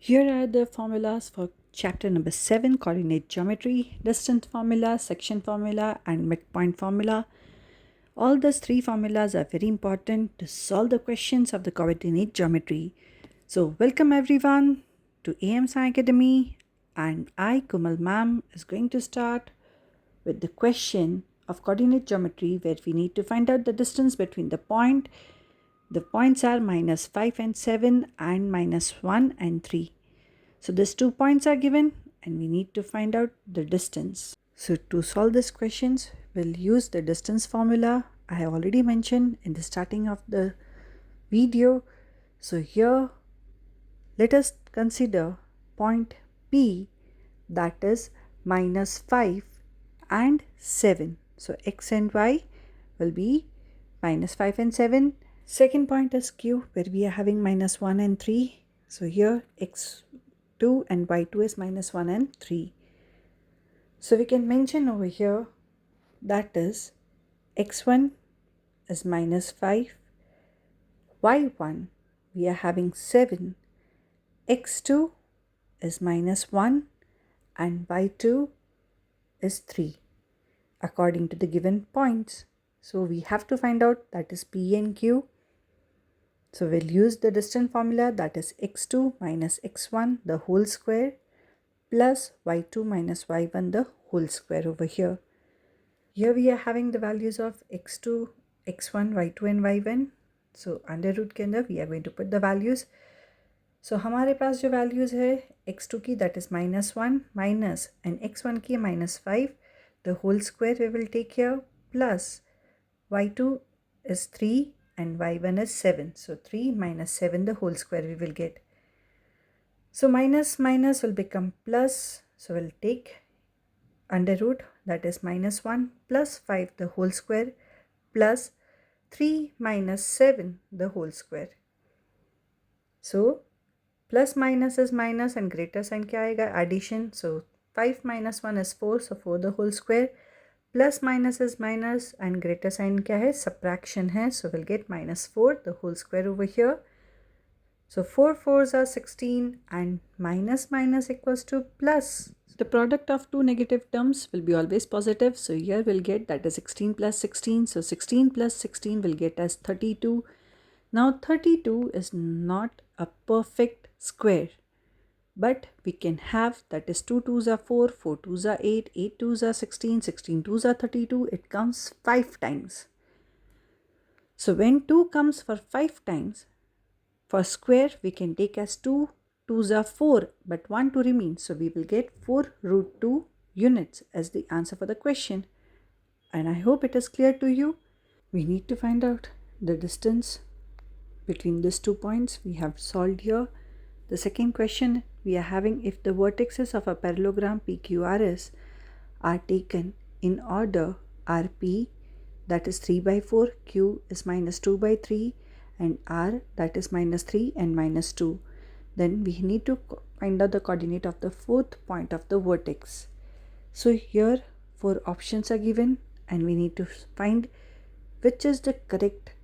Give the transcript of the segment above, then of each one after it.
Here are the formulas for chapter number 7, coordinate geometry, distance formula, section formula, and midpoint formula. All these three formulas are very important to solve the questions of the coordinate geometry. So welcome everyone to AM Sci Academy, and I, Kumal ma'am, is going to start with the question of coordinate geometry where we need to find out the distance between the point. The points are -5 and 7 and -1 and 3. So these 2 points are given and we need to find out the distance. So to solve these questions, we'll use the distance formula I have already mentioned in the starting of the video. So here, let us consider point P, that is -5 and 7. So x and y will be -5 and 7. Second point is Q, where we are having -1 and 3. So here x2 and y2 is -1 and 3. So we can mention over here that is x1 is -5, y1 we are having 7, x2 is -1 and y2 is 3 according to the given points. So we have to find out that is P and Q. So we'll use the distance formula, that is x2 minus x1 the whole square plus y2 minus y1 the whole square over here. Here we are having the values of x2, x1, y2 and y1. So under root के अंदर we are going to put the values. So हमारे पास जो values है x2 की, that is -1 minus and x1 की -5 the whole square we will take here, plus y2 is 3 and y1 is 7. So 3 minus 7 the whole square we will get. So minus will become plus. So we'll take under root, that is -1 plus 5 the whole square plus 3 minus 7 the whole square. So plus minus is minus and greater sign क्या आएगा? Addition. So 5 minus 1 is 4. So 4 the whole square. Plus minus is minus and greater sign क्या है? Subtraction है. So we'll get -4 the whole square over here. So 4 4s are 16 and minus equals to plus. The product of two negative terms will be always positive. So here we'll get that is 16 plus 16. So 16 plus 16 will get as 32. Now 32 is not a perfect square, but we can have, that is 2 2s are 4, 4 2s are 8, 8 2s are 16, 16 2s are 32. It comes 5 times. So when 2 comes for 5 times, for square we can take as 2 2s are 4, but 1 2 remains. So we will get 4 root 2 units as the answer for the question. And I hope it is clear to you. We need to find out the distance between these 2 points we have solved here. The second question we are having, if the vertices of a parallelogram PQRS are taken in order RP, that is 3 by 4, Q is -2 by 3 and R, that is -3 and -2. Then we need to find out the coordinate of the fourth point of the vertex. So here 4 options are given and we need to find which is the correct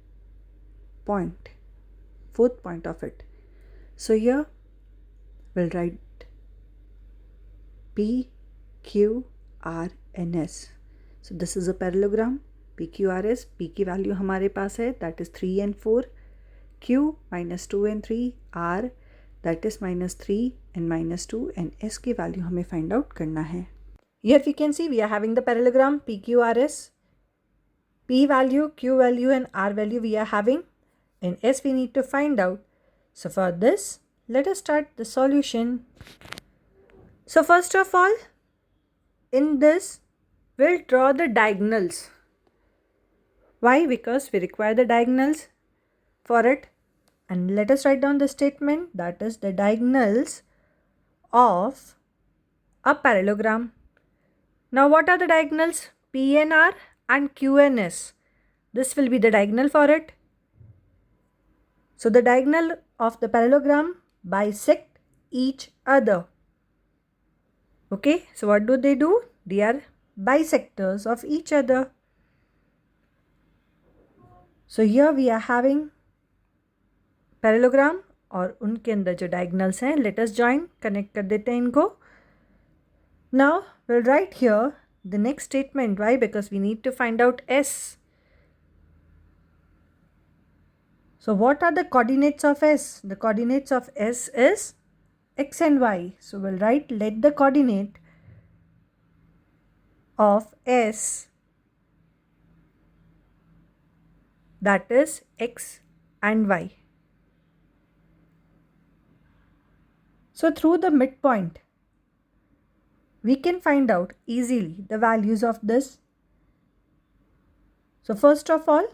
point, fourth point of it. So here we'll write P, Q, R and S. So this is a parallelogram PQRS. P की value हमारे पास है, that is 3 and 4. Q -2 and 3. R, that is -3 and -2, and S की value हमें find out करना है. Here we can see we are having the parallelogram PQRS. P value, Q value and R value we are having, and S we need to find out. So for this, let us start the solution. So first of all, in this, we'll draw the diagonals. Why? Because we require the diagonals for it. And let us write down the statement, that is the diagonals of a parallelogram. Now what are the diagonals? P and R and Q and S. This will be the diagonal for it. So the diagonal of the parallelogram bisect each other. Okay, so what do? They are bisectors of each other. So here we are having parallelogram और उनके अंदर जो diagonals हैं, let us join, connect कर देते हैं इनको. Now will write here the next statement. Why? Because we need to find out s. So what are the coordinates of s? The coordinates of s is x and y. So we'll write, let the coordinate of s, that is x and y. So through the midpoint, we can find out easily the values of this. So first of all,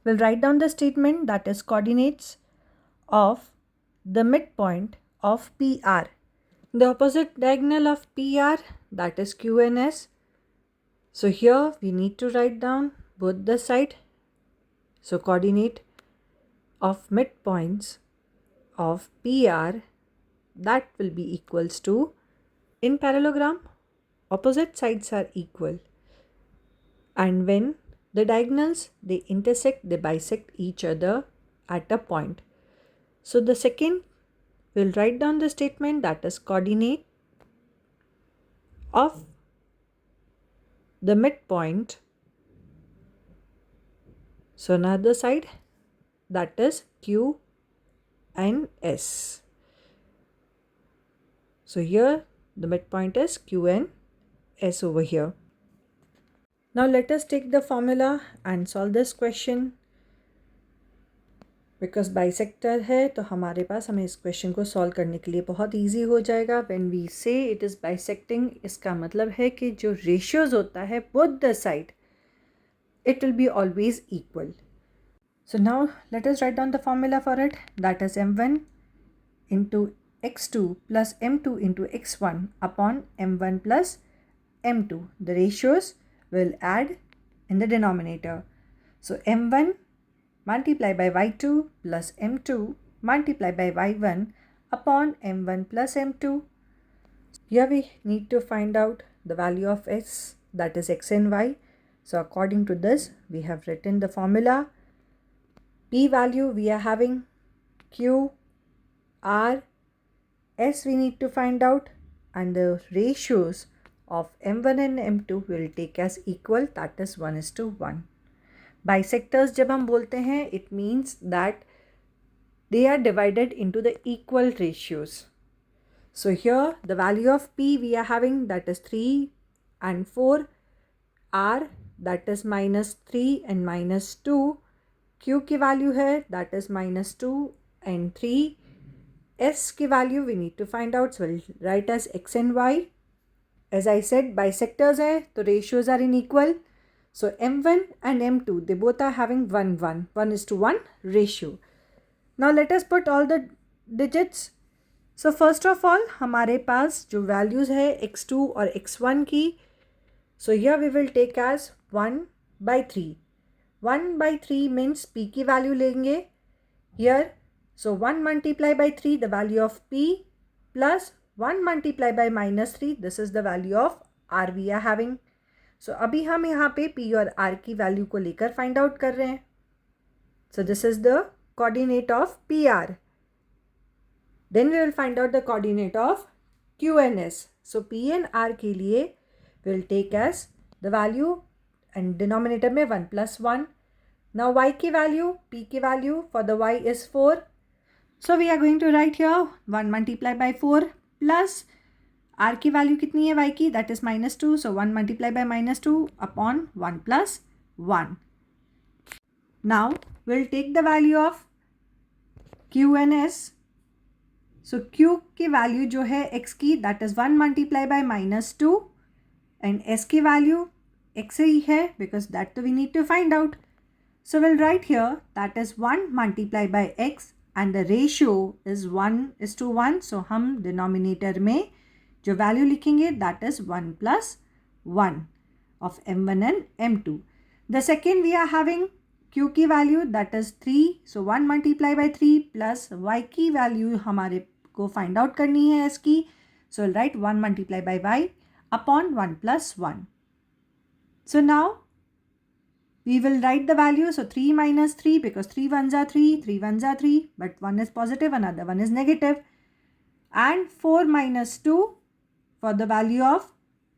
we'll write down the statement, that is coordinates of the midpoint of PR. The opposite diagonal of PR, that is Q and S. So here we need to write down both the side. So coordinate of midpoints of PR, that will be equals to, in parallelogram, opposite sides are equal. And when the diagonals, they intersect, they bisect each other at a point. So the second, we'll write down the statement, that is coordinate of the midpoint. So another side, that is Q and S. So here the midpoint is Q and S over here. Now let us take the formula and solve this question. Because bisector है तो हमारे पास, हमें इस question को solve करने के लिए बहुत ईजी हो जाएगा. When we say it is bisecting, इसका मतलब है कि जो रेशियोज होता है both the side, it will be always equal. So now let us write down the formula for it, that is m1 into x2 plus m2 into x1 upon m1 plus m2. The ratios will add in the denominator. So m1 multiply by y2 plus m2 multiply by y1 upon m1 plus m2. Here we need to find out the value of s, that is x and y. So according to this, we have written the formula. P value we are having q, r, s we need to find out, and the ratios of m1 and m2 will take as equal, that is 1:1. Bisectors जब हम बोलते हैं, it means that they are divided into the equal ratios. So here the value of P we are having, that is 3 and 4, R that is -3 and -2, Q की value है that is -2 and 3, S की value we need to find out, so we'll write as x and y. As I said, bisectors है तो ratios are unequal. So m1 and m2, they both are having 1:1 ratio. Now let us put all the digits. So first of all, हमारे पास जो values है x2 और x1 की, so here we will take as 1/3. 1/3 means p की value लेंगे here. So 1 multiply by 3, the value of p, plus 1 multiply by -3, this is the value of r we are having. So अभी हम यहाँ पे p और r की value को लेकर फाइंड आउट कर रहे हैं. So this is the coordinate of PR. Then we will find out the coordinate of Q and S. So P and R के लिए we will take as the value and denominator में 1 plus 1. Now Y की value, P की value for the Y is 4. So we are going to write here 1 multiplied by 4 plus R की value कितनी है Y की, that is -2. So 1 multiply by -2 upon 1 plus 1. Now we'll take the value of Q and S. So Q की value जो है X की, that is 1 multiply by -2, and S की value X ही है because that we need to find out. So we'll write here that is 1 multiply by X and the ratio is 1:1. So हम denominator में जो value लिखेंगे that is 1 plus 1 of m1 and m2. The second we are having q की value that is 3. So 1 multiply by 3 plus y की value हमारे को find out करनी है s की. So we'll write 1 multiply by y upon 1 plus 1. So now we will write the value. So 3 minus 3, because 3 ones are 3, 3 ones are 3, but one is positive, another one is negative. And 4 minus 2 for the value of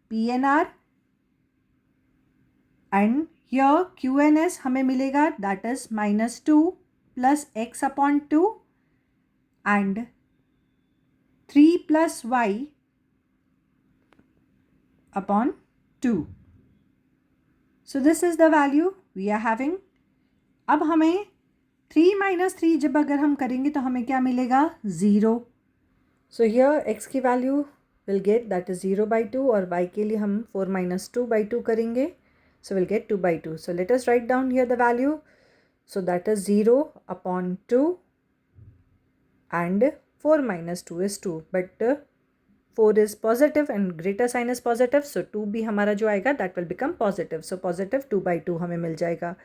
P and R. And here Q and S हमें मिलेगा, that is minus 2 plus x upon 2 and 3 plus y upon 2. So this is the value we are having. अब हमें 3 minus 3 जब अगर हम करेंगे तो हमें क्या मिलेगा, 0. So here x की value will get, that is 0 by 2, और y के लिए हम 4 minus 2 by 2 करेंगे. So we'll get 2 by 2. So let us write down here the value. So that is 0 upon 2 and 4 minus 2 is 2. But 4 is positive and greater sign is positive. So 2 भी हमारा जो आएगा that will become positive. So positive 2 by 2 हमें मिल जाएगा.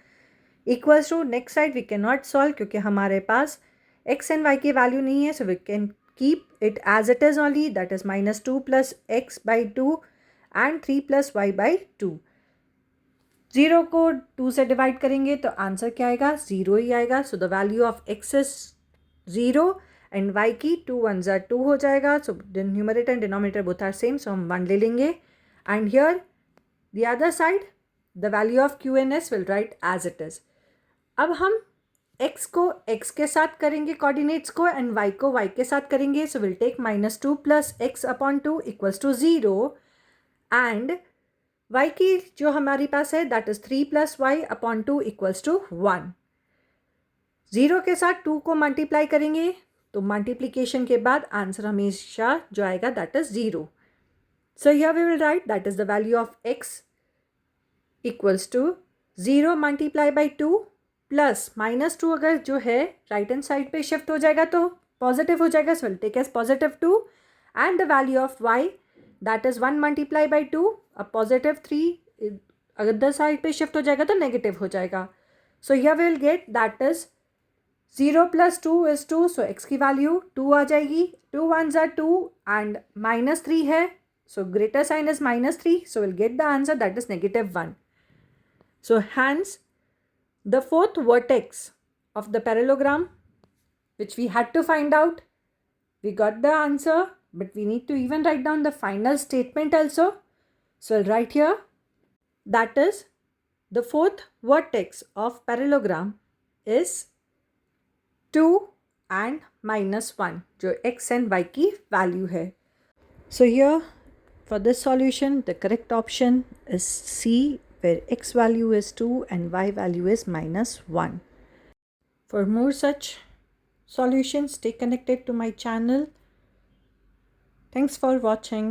Equals to next side we cannot solve क्योंकि हमारे पास x and y की value नहीं है. So we can keep it as it is only, that is minus 2 plus x by 2 and 3 plus y by 2. 0 को 2 से divide करेंगे तो answer क्या आएगा, 0 ही आएगा. So the value of x is 0 and y की 2 1s are 2 हो जाएगा. So numerator and denominator both are same, so हम 1 ले लेंगे. And here the other side the value of q and s will write as it is. अब हम x को x के साथ करेंगे कोऑर्डिनेट्स को एंड y को y के साथ करेंगे. So will take minus 2 plus x upon 2 equals to 0 and y की जो हमारे पास है that is 3 plus Y upon 2 equals to 1. 0 के साथ 2 को मल्टीप्लाई करेंगे तो मल्टीप्लीकेशन के बाद आंसर हमेशा जो आएगा that is 0. So here we will write that is the value of x equals to 0 multiply by 2 plus minus 2 अगर जो है राइट हैंड साइड पे शिफ्ट हो जाएगा तो पॉजिटिव हो जाएगा. So will take as positive 2 and the value of y that is 1 multiply by 2, अब positive 3 अगर साइड पे शिफ्ट हो जाएगा तो नेगेटिव हो जाएगा. सो here we will get that is 0 plus 2 is 2, so x की वैल्यू 2 आ जाएगी. 2 1s are 2 and minus 3 है, so greater sign is minus 3, so we'll get the answer that is negative 1. So hence the fourth vertex of the parallelogram which we had to find out, we got the answer. But we need to even write down the final statement also. So I'll write here that is the fourth vertex of parallelogram is 2 and minus 1 जो x and y की value है. So here for this solution the correct option is C, where x value is 2 and y value is minus 1. For more such solutions, stay connected to my channel. Thanks for watching.